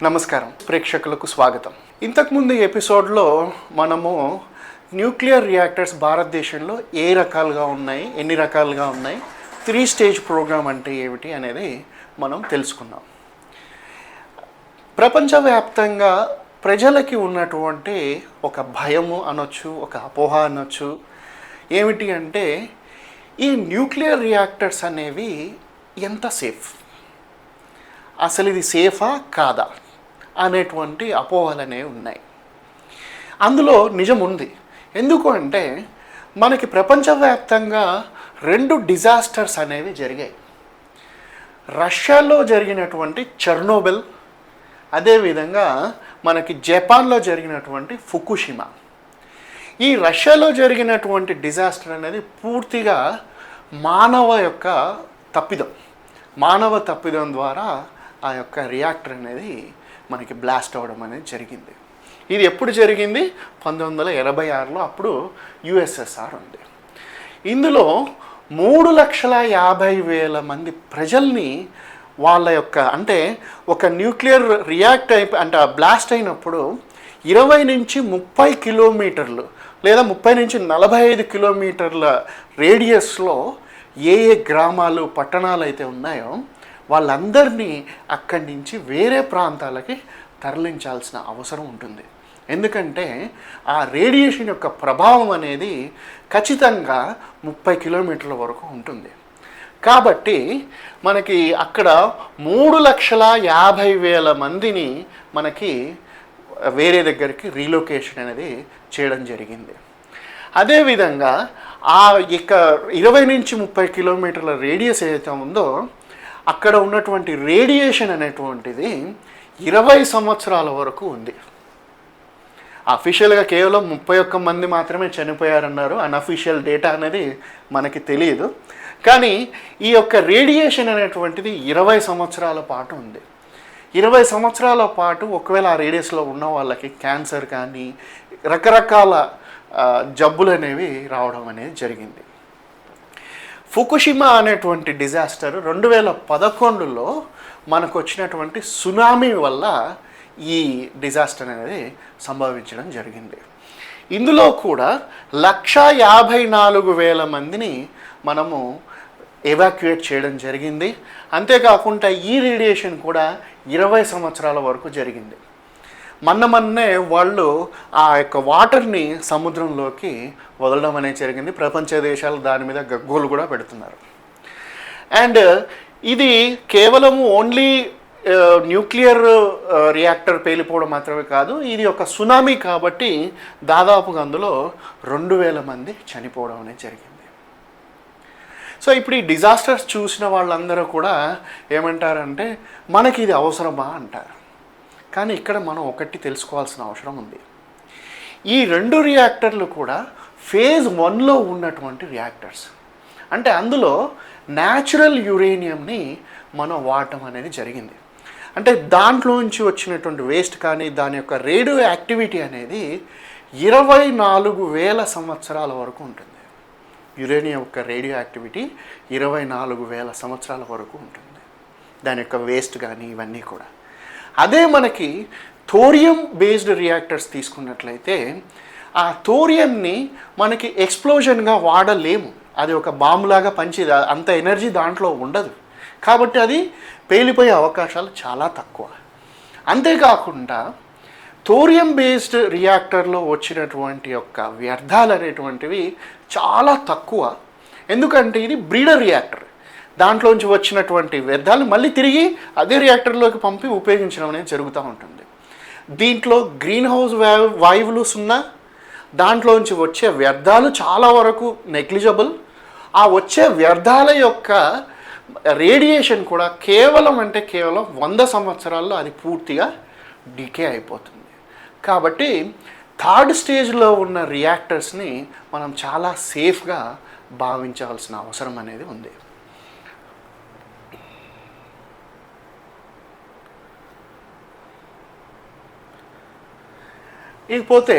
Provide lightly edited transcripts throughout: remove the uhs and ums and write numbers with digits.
నమస్కారం ప్రేక్షకులకు స్వాగతం. ఇంతకుముందు ఎపిసోడ్లో మనము న్యూక్లియర్ రియాక్టర్స్ భారతదేశంలో ఏ రకాలుగా ఉన్నాయి, ఎన్ని రకాలుగా ఉన్నాయి, 3 స్టేజ్ ప్రోగ్రామ్ అంటే ఏమిటి అనేది మనం తెలుసుకున్నాం. ప్రపంచవ్యాప్తంగా ప్రజలకి ఉన్నటువంటి ఒక భయము అనొచ్చు, ఒక అపోహ అనొచ్చు. ఏమిటి అంటే ఈ న్యూక్లియర్ రియాక్టర్స్ అనేవి ఎంత సేఫ్, అసలు ఇది సేఫా కాదా అనేటువంటి అపోహలు అనేవి ఉన్నాయి. అందులో నిజం ఉంది. ఎందుకు అంటే మనకి ప్రపంచవ్యాప్తంగా 2 డిజాస్టర్స్ అనేవి జరిగాయి. రష్యాలో జరిగినటువంటి చెర్నోబిల్, అదేవిధంగా మనకి జపాన్లో జరిగినటువంటి ఫుకుషిమా. ఈ రష్యాలో జరిగినటువంటి డిజాస్టర్ అనేది పూర్తిగా మానవ తప్పిదం ద్వారా ఆ యొక్క రియాక్టర్ అనేది మనకి బ్లాస్ట్ అవ్వడం అనేది జరిగింది. ఇది ఎప్పుడు జరిగింది? 1986లో. అప్పుడు యుఎస్ఎస్ఆర్ ఉంది. ఇందులో 3,50,000 మంది ప్రజల్ని వాళ్ళ యొక్క అంటే ఒక న్యూక్లియర్ రియాక్ట్ అంటే బ్లాస్ట్ అయినప్పుడు 20 నుంచి 30 కిలోమీటర్లు లేదా 30 నుంచి 45 కిలోమీటర్ల రేడియస్లో ఏ గ్రామాలు, పట్టణాలు అయితే ఉన్నాయో వాళ్ళందరినీ అక్కడి నుంచి వేరే ప్రాంతాలకి తరలించాల్సిన అవసరం ఉంటుంది. ఎందుకంటే ఆ రేడియేషన్ యొక్క ప్రభావం అనేది ఖచ్చితంగా 30 కిలోమీటర్ల వరకు ఉంటుంది. కాబట్టి మనకి అక్కడ 3,50,000 మందిని మనకి వేరే దగ్గరికి రీలొకేషన్ అనేది చేయడం జరిగింది. అదేవిధంగా ఆ ఇక 20 నుంచి 30 కిలోమీటర్ల రేడియస్ ఏదైతే ఉందో అక్కడ ఉన్నటువంటి రేడియేషన్ అనేటువంటిది 20 సంవత్సరాల వరకు ఉంది. అఫీషియల్గా కేవలం 31 మంది మాత్రమే చనిపోయారన్నారు. అన్అఫీషియల్ డేటా అనేది మనకి తెలియదు. కానీ ఈ యొక్క రేడియేషన్ అనేటువంటిది 20 సంవత్సరాల పాటు ఉంది. 20 సంవత్సరాల పాటు ఒకవేళ ఆ రేడియస్లో ఉన్న వాళ్ళకి క్యాన్సర్ కానీ రకరకాల జబ్బులు అనేవి రావడం అనేది జరిగింది. ఫుకుషిమా అనేటువంటి డిజాస్టర్ 2011లో మనకు వచ్చినటువంటి సునామీ వల్ల ఈ డిజాస్టర్ అనేది సంభవించడం జరిగింది. ఇందులో కూడా 1,54,000 మందిని మనము ఎవాక్యుయేట్ చేయడం జరిగింది. అంతేకాకుండా ఈ రేడియేషన్ కూడా 20 సంవత్సరాల వరకు జరిగింది. మొన్నే వాళ్ళు ఆ యొక్క వాటర్ని సముద్రంలోకి వదలడం అనేది జరిగింది. ప్రపంచ దేశాలు దాని మీద గగ్గోలు కూడా పెడుతున్నారు. అండ్ ఇది కేవలము ఓన్లీ న్యూక్లియర్ రియాక్టర్ పేలిపోవడం మాత్రమే కాదు, ఇది ఒక సునామీ కాబట్టి దాదాపుగా అందులో 2,000 మంది చనిపోవడం అనేది జరిగింది. సో ఇప్పుడు ఈ డిజాస్టర్స్ చూసిన వాళ్ళందరూ కూడా ఏమంటారంటే మనకి ఇది అవసరమా అంటారు. కానీ ఇక్కడ మనం ఒకటి తెలుసుకోవాల్సిన అవసరం ఉంది. ఈ 2 రియాక్టర్లు కూడా ఫేజ్ 1లో ఉన్నటువంటి రియాక్టర్స్. అంటే అందులో న్యాచురల్ యురేనియంని మనం వాడటం అనేది జరిగింది. అంటే దాంట్లోంచి వచ్చినటువంటి వేస్ట్ కానీ దాని యొక్క రేడియో యాక్టివిటీ అనేది 24,000 సంవత్సరాల వరకు ఉంటుంది. యురేనియం యొక్క రేడియో యాక్టివిటీ 24,000 సంవత్సరాల వరకు ఉంటుంది. దాని యొక్క వేస్ట్ కానీ ఇవన్నీ కూడా. అదే మనకి థోరియం బేస్డ్ రియాక్టర్స్ తీసుకున్నట్లయితే ఆ థోరియంని మనకి ఎక్స్ప్లోజన్గా వాడలేము. అది ఒక బాంబులాగా అంత ఎనర్జీ దాంట్లో ఉండదు. కాబట్టి అది పేలిపోయే అవకాశాలు చాలా తక్కువ. అంతేకాకుండా థోరియం బేస్డ్ రియాక్టర్లో వచ్చినటువంటి యొక్క వ్యర్థాలు అనేటువంటివి చాలా తక్కువ. ఎందుకంటే ఇది బ్రీడర్ రియాక్టర్. దాంట్లోంచి వచ్చినటువంటి వ్యర్థాలు మళ్ళీ తిరిగి అదే రియాక్టర్లోకి పంపి ఉపయోగించడం అనేది జరుగుతూ ఉంటుంది. దీంట్లో గ్రీన్ హౌస్ వాయువులు సున్నా, దాంట్లోంచి వచ్చే వ్యర్థాలు చాలా వరకు నెగ్లిజబుల్. ఆ వచ్చే వ్యర్థాల యొక్క రేడియేషన్ కూడా కేవలం 100 సంవత్సరాల్లో అది పూర్తిగా డికే అయిపోతుంది. కాబట్టి 3rd స్టేజ్లో ఉన్న రియాక్టర్స్ని మనం చాలా సేఫ్గా భావించాల్సిన అవసరం అనేది ఉంది. ఇకపోతే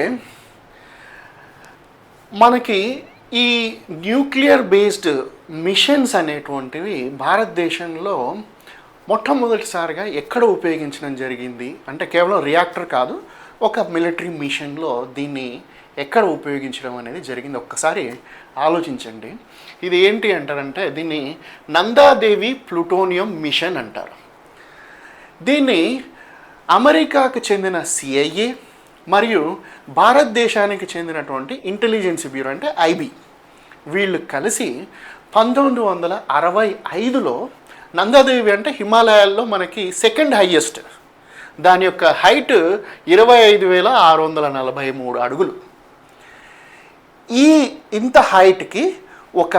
మనకి ఈ న్యూక్లియర్ బేస్డ్ మిషన్స్ అనేటువంటివి భారతదేశంలో మొట్టమొదటిసారిగా ఎక్కడ ఉపయోగించడం జరిగింది అంటే కేవలం రియాక్టర్ కాదు, ఒక మిలిటరీ మిషన్లో దీన్ని ఎక్కడ ఉపయోగించడం అనేది జరిగింది ఒక్కసారి ఆలోచించండి. ఇది ఏంటి అంటారంటే దీన్ని నందాదేవి ప్లూటోనియం మిషన్ అంటారు. దీన్ని అమెరికాకు చెందిన సిఐఏ మరియు భారతదేశానికి చెందినటువంటి ఇంటెలిజెన్స్ బ్యూరో అంటే ఐబీ వీళ్ళు కలిసి 1965లో నందాదేవి అంటే హిమాలయాల్లో మనకి సెకండ్ హైయెస్ట్, దాని యొక్క హైట్ 25,643 అడుగులు. ఇంత హైట్కి ఒక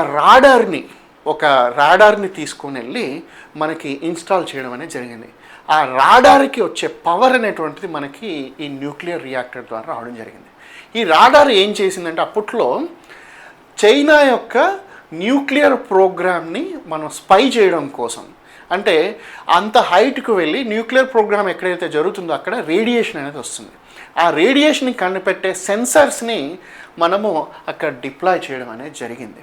రాడార్ని తీసుకొని వెళ్ళి మనకి ఇన్స్టాల్ చేయడం అనేది జరిగింది. ఆ రాడార్కి వచ్చే పవర్ అనేటువంటిది మనకి ఈ న్యూక్లియర్ రియాక్టర్ ద్వారా రావడం జరిగింది. ఈ రాడార్ ఏం చేసిందంటే అప్పట్లో చైనా యొక్క న్యూక్లియర్ ప్రోగ్రామ్ని మనం స్పై చేయడం కోసం, అంటే అంత హైట్కు వెళ్ళి న్యూక్లియర్ ప్రోగ్రామ్ ఎక్కడైతే జరుగుతుందో అక్కడ రేడియేషన్ అనేది వస్తుంది. ఆ రేడియేషన్ని కనిపెట్టే సెన్సర్స్ని మనము అక్కడ డిప్లాయ్ చేయడం అనేది జరిగింది.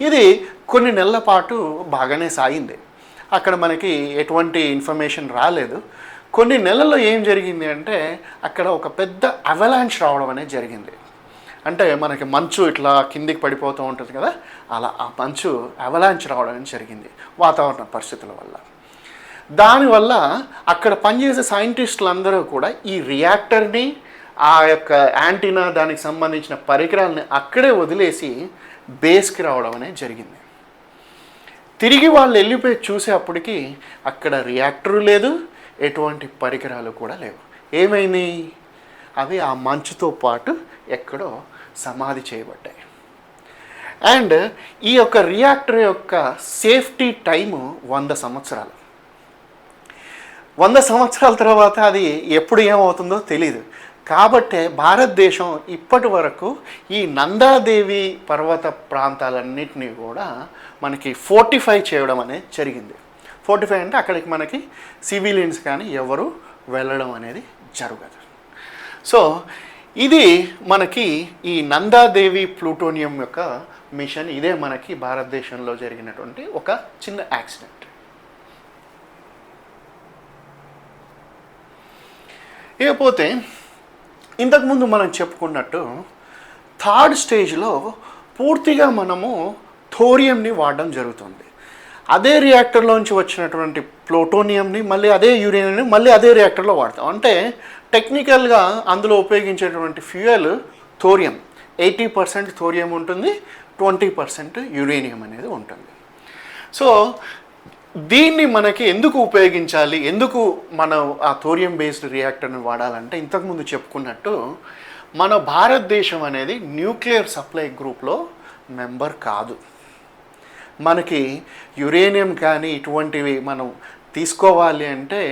ఇది కొన్ని నెలల పాటు బాగానే సాగింది. అక్కడ మనకి ఎటువంటి ఇన్ఫర్మేషన్ రాలేదు. కొన్ని నెలల్లో ఏం జరిగింది అంటే అక్కడ ఒక పెద్ద అవలాంచ్ రావడం అనేది జరిగింది. అంటే మనకి మంచు ఇట్లా కిందికి పడిపోతూ ఉంటుంది కదా, అలా ఆ మంచు అవలాంచ్ రావడం అనేది జరిగింది వాతావరణ పరిస్థితుల వల్ల. దానివల్ల అక్కడ పనిచేసే సైంటిస్టులు అందరూ కూడా ఈ రియాక్టర్ని, ఆ యొక్క యాంటీనా, దానికి సంబంధించిన పరికరాలని అక్కడే వదిలేసి బేస్కి రావడం అనేది జరిగింది. తిరిగి వాళ్ళు వెళ్ళిపోయి చూసేప్పటికి అక్కడ రియాక్టరు లేదు, ఎటువంటి పరికరాలు కూడా లేవు. ఏమైంది? అవి ఆ మంచుతో పాటు ఎక్కడో సమాధి చేయబడ్డాయి. అండ్ ఈ యొక్క రియాక్టర్ యొక్క సేఫ్టీ టైము 100 సంవత్సరాలు. 100 సంవత్సరాల తర్వాత అది ఎప్పుడు ఏమవుతుందో తెలీదు. కాబట్టే భారతదేశం ఇప్పటి వరకు ఈ నందాదేవి పర్వత ప్రాంతాలన్నింటినీ కూడా మనకి ఫోర్టిఫై చేయడం అనేది జరిగింది. ఫోర్టిఫై అంటే అక్కడికి మనకి సివిలియన్స్ కానీ ఎవరు వెళ్ళడం అనేది జరగదు. సో ఇది మనకి ఈ నందాదేవి ప్లూటోనియం యొక్క మిషన్. ఇదే మనకి భారతదేశంలో జరిగినటువంటి ఒక చిన్న యాక్సిడెంట్. ఇకపోతే ఇంతకుముందు మనం చెప్పుకున్నట్టు థర్డ్ స్టేజ్లో పూర్తిగా మనము థోరియంని వాడడం జరుగుతుంది. అదే రియాక్టర్లోంచి వచ్చినటువంటి ప్లూటోనియంని మళ్ళీ అదే యురేనియంని మళ్ళీ అదే రియాక్టర్లో వాడతాం. అంటే టెక్నికల్గా అందులో ఉపయోగించేటువంటి ఫ్యూయల్ థోరియం. 80% థోరియం ఉంటుంది, 20% యురేనియం అనేది ఉంటుంది. సో దీన్ని మనకి ఎందుకు ఉపయోగించాలి, ఎందుకు మనం ఆ థోరియం బేస్డ్ రియాక్టర్ని వాడాలంటే ఇంతకుముందు చెప్పుకున్నట్టు మన భారతదేశం అనేది న్యూక్లియర్ సప్లై గ్రూప్లో మెంబర్ కాదు. మనకి యురేనియం కానీ ఇటువంటివి మనం తీసుకోవాలి అంటే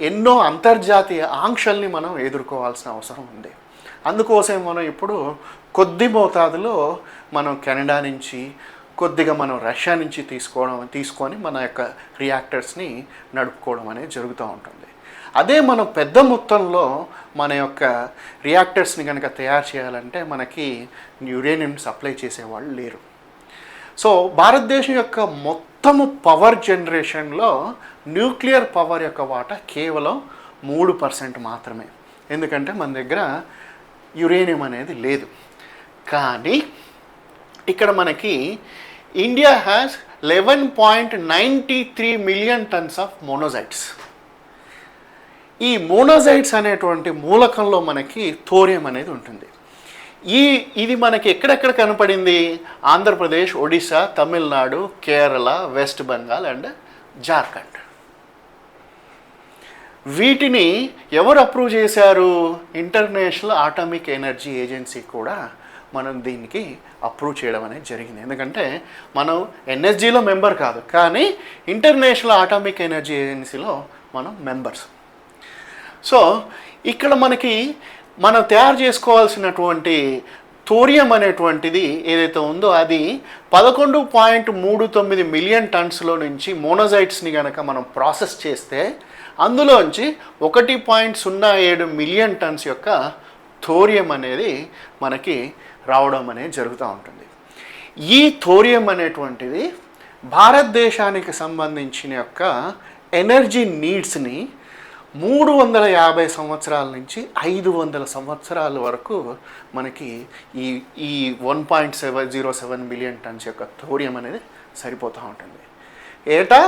ఎన్నో అంతర్జాతీయ ఆంక్షల్ని మనం ఎదుర్కోవాల్సిన అవసరం ఉంది. అందుకోసం మనం ఇప్పుడు కొద్ది మోతాదులో మనం కెనడా నుంచి, కొద్దిగా మనం రష్యా నుంచి తీసుకొని మన యొక్క రియాక్టర్స్ని నడుపుకోవడం అనేది జరుగుతూ ఉంటుంది. అదే మనం పెద్ద మొత్తంలో మన యొక్క రియాక్టర్స్ని కనుక తయారు చేయాలంటే మనకి యురేనియం సప్లై చేసేవాళ్ళు లేరు. సో భారతదేశం యొక్క మొత్తము పవర్ జనరేషన్లో న్యూక్లియర్ పవర్ యొక్క వాటా కేవలం 3% మాత్రమే. ఎందుకంటే మన దగ్గర యురేనియం అనేది లేదు. కానీ ఇక్కడ మనకి India has 11.93 million tonnes of monazites. ఈ మోనోజైట్స్ అనేటువంటి మూలకంలో మనకి థోరియం అనేది ఉంటుంది. ఇది మనకి ఎక్కడెక్కడ కనపడింది? Andhra Pradesh, Odisha, Tamil Nadu, Kerala, west Bengal and Jharkhand. వీటిని ఎవరు అప్రూవ్ చేశారు? ఇంటర్నేషనల్ అటామిక్ ఎనర్జీ ఏజెన్సీ కూడా మనం దీనికి అప్రూవ్ చేయడం అనేది జరిగింది. ఎందుకంటే మనం ఎన్ఎస్జీలో మెంబర్ కాదు, కానీ ఇంటర్నేషనల్ అటామిక్ ఎనర్జీ ఏజెన్సీలో మనం మెంబర్స్. సో ఇక్కడ మనకి మనం తయారు చేసుకోవాల్సినటువంటి థోరియం అనేటువంటిది ఏదైతే ఉందో అది 11.39 మిలియన్ టన్స్లో నుంచి మోనోజైట్స్ని కనుక మనం ప్రాసెస్ చేస్తే అందులోంచి 1.07 మిలియన్ టన్స్ యొక్క థోరియం అనేది మనకి రావడం అనేది జరుగుతూ ఉంటుంది. ఈ థోరియం అనేటువంటిది భారతదేశానికి సంబంధించిన యొక్క ఎనర్జీ నీడ్స్ని 350 సంవత్సరాల నుంచి 500 సంవత్సరాల వరకు మనకి ఈ ఈ 1.707 బిలియన్ టన్స్ యొక్క థోరియం అనేది సరిపోతూ ఉంటుంది.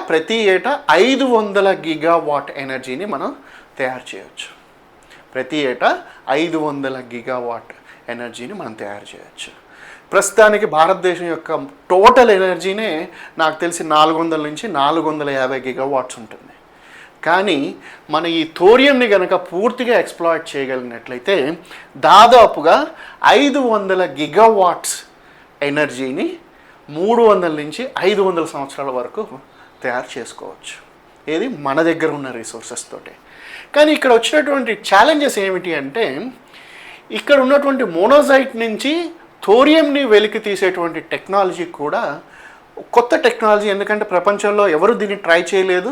ప్రతి ఏటా 500 గిగావాట్ ఎనర్జీని మనం తయారు చేయవచ్చు. ప్రతి ఏటా 500 గిగావాట్ ఎనర్జీని మనం తయారు చేయవచ్చు. ప్రస్తుతానికి భారతదేశం యొక్క టోటల్ ఎనర్జీనే నాకు తెలిసి 400 నుంచి 450 గిగావాట్స్ ఉంటుంది. కానీ మన ఈ థోరియంని కనుక పూర్తిగా ఎక్స్ప్లాయిట్ చేయగలిగినట్లయితే దాదాపుగా 500 గిగావాట్స్ ఎనర్జీని 300 నుంచి 500 సంవత్సరాల వరకు తయారు చేసుకోవచ్చు. ఏది మన దగ్గర ఉన్న రిసోర్సెస్ తోటి. కానీ ఇక్కడ వచ్చినటువంటి ఛాలెంజెస్ ఏమిటి అంటే, ఇక్కడ ఉన్నటువంటి మోనోజైట్ నుంచి థోరియంని వెలికి తీసేటువంటి టెక్నాలజీ కూడా కొత్త టెక్నాలజీ. ఎందుకంటే ప్రపంచంలో ఎవరు దీన్ని ట్రై చేయలేదు.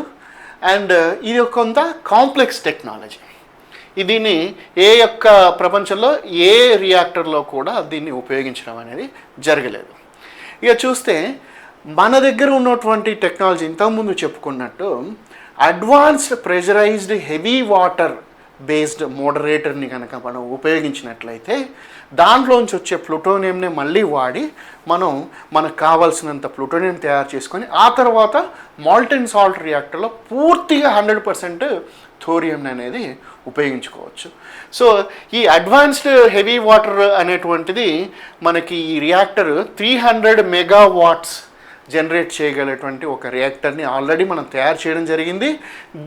అండ్ ఇది కొంత కాంప్లెక్స్ టెక్నాలజీ. దీన్ని ప్రపంచంలో ఏ రియాక్టర్లో కూడా దీన్ని ఉపయోగించడం అనేది జరగలేదు. ఇక చూస్తే మన దగ్గర ఉన్నటువంటి టెక్నాలజీ ఇంతకుముందు చెప్పుకున్నట్టు advanced pressurized heavy water based మోడరేటర్ని కనుక మనం ఉపయోగించినట్లయితే దాంట్లోంచి వచ్చే ప్లూటోనియంని మళ్ళీ వాడి మనకు కావాల్సినంత ప్లూటోనియం తయారు చేసుకొని ఆ తర్వాత మాల్టెన్ సాల్ట్ రియాక్టర్లో పూర్తిగా 100% థోరియం అనేది ఉపయోగించుకోవచ్చు. సో ఈ అడ్వాన్స్డ్ హెవీ వాటర్ అనేటువంటిది మనకి ఈ రియాక్టర్ 300 మెగావాట్స్ జనరేట్ చేయగలటువంటి ఒక రియాక్టర్ని ఆల్రెడీ మనం తయారు చేయడం జరిగింది.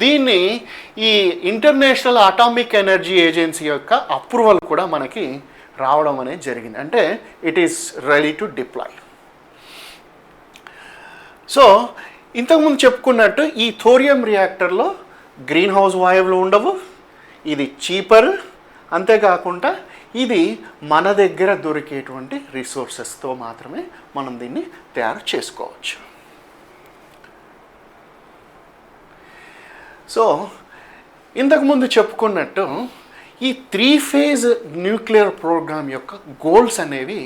దీన్ని ఈ ఇంటర్నేషనల్ అటామిక్ ఎనర్జీ ఏజెన్సీ యొక్క అప్రూవల్ కూడా మనకి రావడం అనేది జరిగింది. అంటే it is ready to deploy. So ఇంతకుముందు చెప్పుకున్నట్టు ఈ థోరియం రియాక్టర్లో గ్రీన్ హౌస్ వాయువులు ఉండవు. ఇది చీపర్. అంతేకాకుండా ఇది మన దగ్గర దొరికేటువంటి రిసోర్సెస్తో మాత్రమే మనం దీన్ని తయారు చేసుకోవచ్చు. సో ఇంతకుముందు చెప్పుకున్నట్టు ఈ 3 ఫేజ్ న్యూక్లియర్ ప్రోగ్రామ్ యొక్క గోల్స్ అనేవి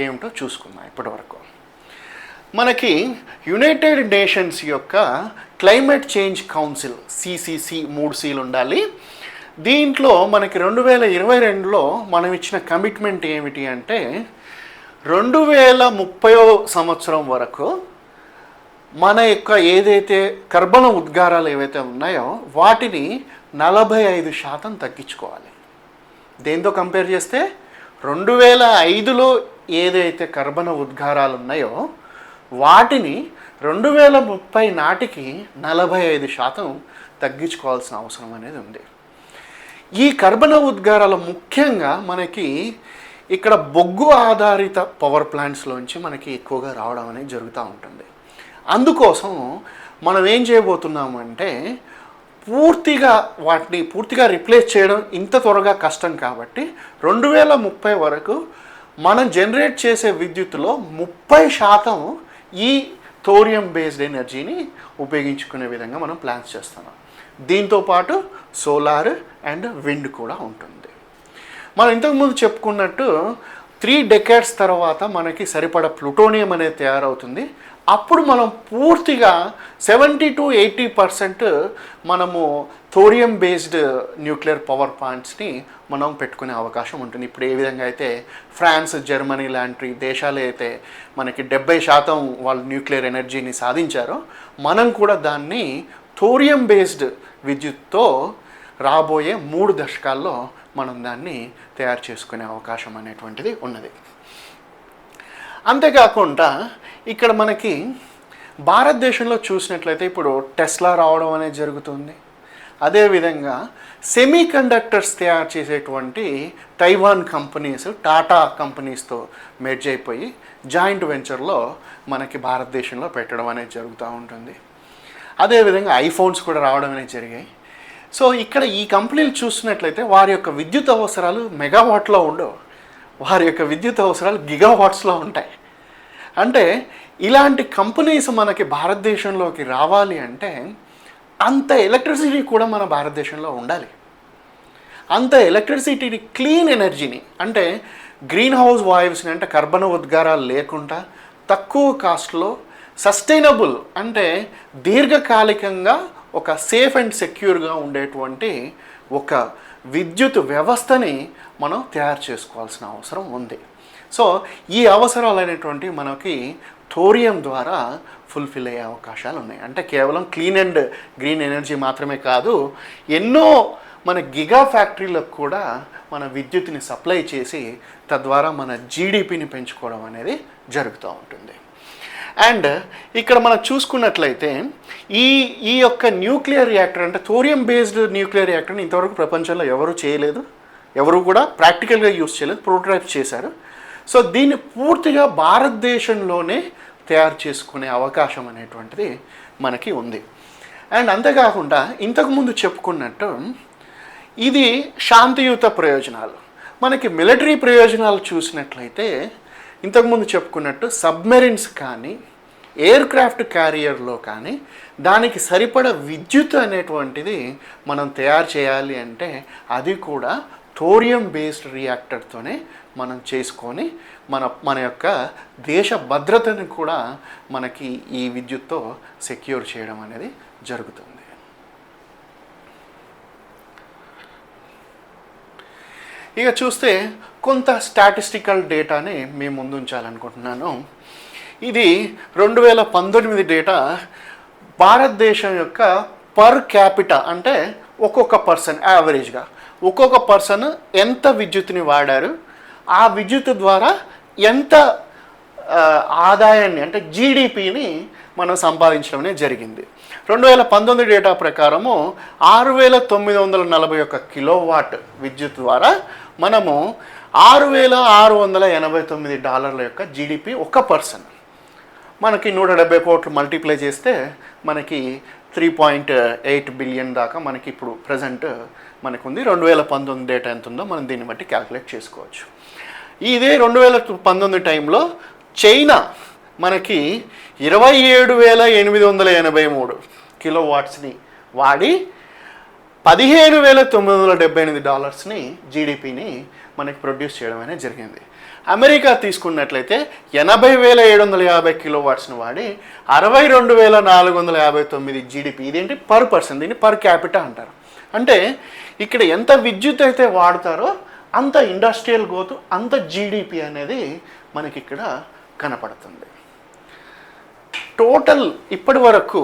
ఏమిటో చూసుకుందాం. ఇప్పటివరకు మనకి యునైటెడ్ నేషన్స్ యొక్క క్లైమేట్ చేంజ్ కౌన్సిల్ CCC 3 Cలు ఉండాలి. దీంట్లో మనకి 2022లో మనం ఇచ్చిన కమిట్మెంట్ ఏమిటి అంటే 2030 సంవత్సరం వరకు మన యొక్క ఏదైతే కర్బన ఉద్గారాలు ఏవైతే ఉన్నాయో వాటిని 45% తగ్గించుకోవాలి. దేంతో కంపేర్ చేస్తే 2005లో ఏదైతే కర్బన ఉద్గారాలు ఉన్నాయో వాటిని 2030 నాటికి 45% తగ్గించుకోవాల్సిన అవసరం అనేది ఉంది. ఈ కర్బన ఉద్గారాలు ముఖ్యంగా మనకి ఇక్కడ బొగ్గు ఆధారిత పవర్ ప్లాంట్స్లోంచి మనకి ఎక్కువగా రావడం అనేది జరుగుతూ ఉంటుంది. అందుకోసం మనం ఏం చేయబోతున్నామంటే వాటిని పూర్తిగా రిప్లేస్ చేయడం ఇంత త్వరగా కష్టం కాబట్టి 2030 వరకు మనం జనరేట్ చేసే విద్యుత్తులో 30% ఈ థోరియం బేస్డ్ ఎనర్జీని ఉపయోగించుకునే విధంగా మనం ప్లాన్స్ చేస్తున్నాం. దీంతోపాటు సోలార్ అండ్ విండ్ కూడా ఉంటుంది. మనం ఇంతకుముందు చెప్పుకున్నట్టు 3 decades తర్వాత మనకి సరిపడ ప్లూటోనియం అనేది తయారవుతుంది. అప్పుడు మనం పూర్తిగా 70 to 80% మనము థోరియం బేస్డ్ న్యూక్లియర్ పవర్ ప్లాంట్స్ని మనం పెట్టుకునే అవకాశం ఉంటుంది. ఇప్పుడు ఏ విధంగా అయితే ఫ్రాన్స్, జర్మనీ లాంటి దేశాలు అయితే మనకి 70% వాళ్ళు న్యూక్లియర్ ఎనర్జీని సాధించారో మనం కూడా దాన్ని థోరియం బేస్డ్ విద్యుత్తో రాబోయే 3 దశకాల్లో మనం దాన్ని తయారు చేసుకునే అవకాశం అనేటువంటిది ఉన్నది. అంతేకాకుండా ఇక్కడ మనకి భారతదేశంలో చూసినట్లయితే ఇప్పుడు టెస్లా రావడం అనేది జరుగుతుంది. అదేవిధంగా సెమీ కండక్టర్స్ తయారు చేసేటువంటి తైవాన్ కంపెనీస్ టాటా కంపెనీస్తో మెర్జ్ అయిపోయి జాయింట్ వెంచర్లో మనకి భారతదేశంలో పెట్టడం అనేది జరుగుతూ ఉంటుంది. అదేవిధంగా ఐఫోన్స్ కూడా రావడం అనేది జరిగాయి. సో ఇక్కడ ఈ కంపెనీలు చూసినట్లయితే వారి యొక్క విద్యుత్ అవసరాలు మెగావాట్లో ఉండవు, వారి యొక్క విద్యుత్ అవసరాలు గిగావాట్స్లో ఉంటాయి. అంటే ఇలాంటి కంపెనీస్ మనకి భారతదేశంలోకి రావాలి అంటే అంత ఎలక్ట్రిసిటీ కూడా మన భారతదేశంలో ఉండాలి. అంత ఎలక్ట్రిసిటీని, క్లీన్ ఎనర్జీని, అంటే గ్రీన్ హౌస్ వాయువుస్ని అంటే కర్బన ఉద్గారాలు లేకుండా తక్కువ కాస్ట్లో సస్టైనబుల్ అంటే దీర్ఘకాలికంగా ఒక సేఫ్ అండ్ సెక్యూర్గా ఉండేటువంటి ఒక విద్యుత్ వ్యవస్థని మనం తయారు చేసుకోవాల్సిన అవసరం ఉంది. సో ఈ అవసరాలైనటువంటి మనకి థోరియం ద్వారా ఫుల్ఫిల్ అయ్యే అవకాశాలు ఉన్నాయి. అంటే కేవలం క్లీన్ అండ్ గ్రీన్ ఎనర్జీ మాత్రమే కాదు, ఎన్నో మన గిగా ఫ్యాక్టరీలకు కూడా మన విద్యుత్ని సప్లై చేసి తద్వారా మన జీడిపిని పెంచుకోవడం అనేది జరుగుతూ ఉంటుంది. అండ్ ఇక్కడ మనం చూసుకున్నట్లయితే ఈ యొక్క న్యూక్లియర్ రియాక్టర్ అంటే థోరియం బేస్డ్ న్యూక్లియర్ రియాక్టర్ని ఇంతవరకు ప్రపంచంలో ఎవరు చేయలేదు, ఎవరు కూడా ప్రాక్టికల్గా యూస్ చేయలేదు, ప్రోటోటైప్ చేశారు. సో దీన్ని పూర్తిగా భారతదేశంలోనే తయారు చేసుకునే అవకాశం అనేటువంటిది మనకి ఉంది. అండ్ అంతేకాకుండా ఇంతకుముందు చెప్పుకున్నట్టు ఇది శాంతియుత ప్రయోజనాలు. మనకి మిలిటరీ ప్రయోజనాలు చూసినట్లయితే ఇంతకుముందు చెప్పుకున్నట్టు సబ్మెరిన్స్ కానీ ఎయిర్ క్రాఫ్ట్ క్యారియర్లో కానీ దానికి సరిపడ విద్యుత్ అనేటువంటిది మనం తయారు చేయాలి అంటే అది కూడా థోరియం బేస్డ్ రియాక్టర్తోనే మనం చేసుకొని మన యొక్క దేశ భద్రతను కూడా మనకి ఈ విద్యుత్తో సెక్యూర్ చేయడం అనేది జరుగుతుంది. ఇక చూస్తే కొంత స్టాటిస్టికల్ డేటాని మేము ముందు ఉంచాలనుకుంటున్నాను. ఇది 2019 డేటా. భారతదేశం యొక్క పర్ క్యాపిటా అంటే ఒక్కొక్క పర్సన్ యావరేజ్గా ఒక్కొక్క పర్సన్ ఎంత విద్యుత్తుని వాడారు, ఆ విద్యుత్ ద్వారా ఎంత ఆదాయాన్ని అంటే జీడిపిని మనం సంపాదించడం అనేది జరిగింది. 2019 డేటా ప్రకారము 6,941 కిలోవాట్ విద్యుత్ ద్వారా మనము $6,689 యొక్క జీడిపి ఒక పర్సన్. మనకి 170 కోట్లు మల్టిప్లై చేస్తే మనకి 3.8 బిలియన్ దాకా మనకి ఇప్పుడు ప్రజెంట్ మనకు ఉంది. 2019 డేటా ఎంత ఉందో మనం దీన్ని బట్టి క్యాల్కులేట్ చేసుకోవచ్చు. ఇదే 2019 టైంలో చైనా మనకి 27,883 కిలోవాట్స్ని వాడి $15,978 జీడిపిని మనకి ప్రొడ్యూస్ చేయడం అనేది జరిగింది. అమెరికా తీసుకున్నట్లయితే 80,750 కిలోవాట్స్ని వాడి 62,459 జీడిపి. ఇదేంటి పర్ పర్సన్, దీన్ని పర్ క్యాపిటా అంటారు. అంటే ఇక్కడ ఎంత విద్యుత్ అయితే వాడతారో అంత ఇండస్ట్రియల్ గ్రోత్, అంత జీడిపి అనేది మనకి ఇక్కడ కనపడుతుంది. టోటల్ ఇప్పటి వరకు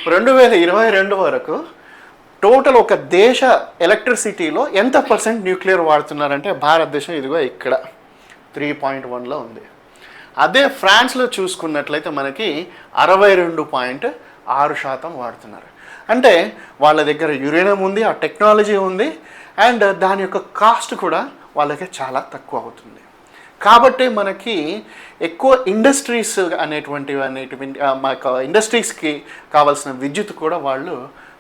2022 వరకు టోటల్ ఒక దేశ ఎలక్ట్రిసిటీలో ఎంత పర్సెంట్ న్యూక్లియర్ వాడుతున్నారంటే భారతదేశం ఇదిగో ఇక్కడ 3.1లో ఉంది. అదే ఫ్రాన్స్లో చూసుకున్నట్లయితే మనకి 62.6% వాడుతున్నారు. అంటే వాళ్ళ దగ్గర యురేనియం ఉంది, ఆ టెక్నాలజీ ఉంది, అండ్ దాని యొక్క కాస్ట్ కూడా వాళ్ళకి చాలా తక్కువ అవుతుంది. కాబట్టి మనకి ఎక్కువ ఇండస్ట్రీస్ అనేటువంటి మాకు ఇండస్ట్రీస్కి కావాల్సిన విద్యుత్ కూడా వాళ్ళు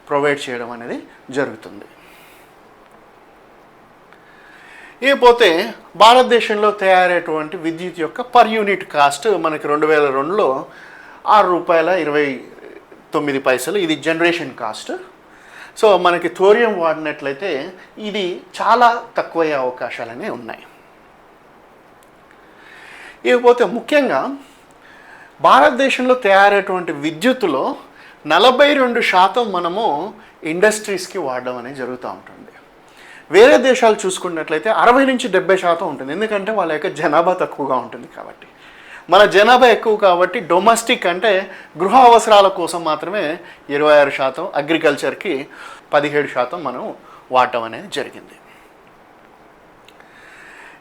ప్రొవైడ్ చేయడం అనేది జరుగుతుంది. ఇకపోతే భారతదేశంలో తయారయ్యేటువంటి విద్యుత్ యొక్క పర్ యూనిట్ కాస్ట్ మనకి 2002లో ₹6.29 ఇది జనరేషన్ కాస్ట్. సో మనకి థోరియం వాడినట్లయితే ఇది చాలా తక్కువయ్యే అవకాశాలనే ఉన్నాయి. ఇకపోతే ముఖ్యంగా భారతదేశంలో తయారయ్యేటువంటి విద్యుత్తులో 42% మనము ఇండస్ట్రీస్కి వాడడం అనేది జరుగుతూ ఉంటుంది. వేరే దేశాలు చూసుకున్నట్లయితే 60-70% ఉంటుంది. ఎందుకంటే వాళ్ళ యొక్క జనాభా తక్కువగా ఉంటుంది కాబట్టి. మన జనాభా ఎక్కువ కాబట్టి డొమెస్టిక్ అంటే గృహ అవసరాల కోసం మాత్రమే 26%, అగ్రికల్చర్కి 17% మనం వాడటం అనేది జరిగింది.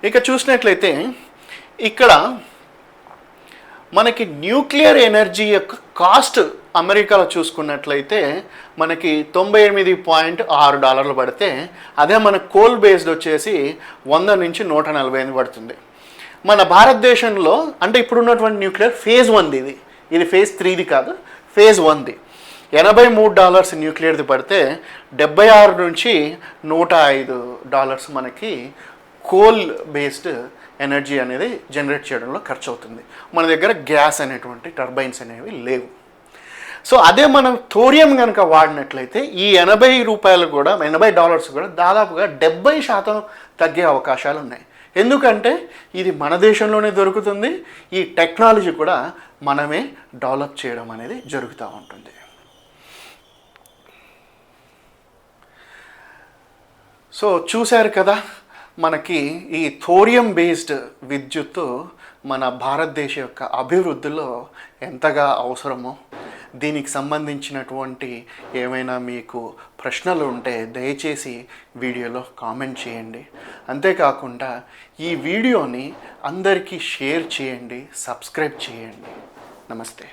ఇక చూసినట్లయితే ఇక్కడ మనకి న్యూక్లియర్ ఎనర్జీ యొక్క కాస్ట్ అమెరికాలో చూసుకున్నట్లయితే మనకి $98.6 పడితే, అదే మన కోల్ బేస్డ్ వచ్చేసి 100 నుంచి 145 పడుతుంది. మన భారతదేశంలో అంటే ఇప్పుడున్నటువంటి న్యూక్లియర్ ఫేజ్ 1 ఇది ఫేజ్ 3 కాదు, ఫేజ్ 1 $83 న్యూక్లియర్ది పడితే 76 నుంచి $105 మనకి కోల్ బేస్డ్ ఎనర్జీ అనేది జనరేట్ చేయడంలో ఖర్చు అవుతుంది. మన దగ్గర గ్యాస్ అనేటువంటి టర్బైన్స్ అనేవి లేవు. సో అదే మనం థోరియం కనుక వాడినట్లయితే ఈ $80 కూడా $80 కూడా దాదాపుగా 70% తగ్గే అవకాశాలు ఉన్నాయి. ఎందుకంటే ఇది మన దేశంలోనే దొరుకుతుంది, ఈ టెక్నాలజీ కూడా మనమే డెవలప్ చేయడం అనేది జరుగుతూ ఉంటుంది. సో చూశారు కదా, మనకి ఈ థోరియం బేస్డ్ విద్యుత్తు మన భారతదేశ యొక్క అభివృద్ధిలో ఎంతగా అవసరమో, దీనికి సంబంధించినటువంటి ఏమైనా మీకు ప్రశ్నలు ఉంటే దయచేసి వీడియోలో కామెంట్ చేయండి. అంతేకాకుండా ఈ వీడియోని అందరికీ షేర్ చేయండి, సబ్స్క్రైబ్ చేయండి. నమస్తే.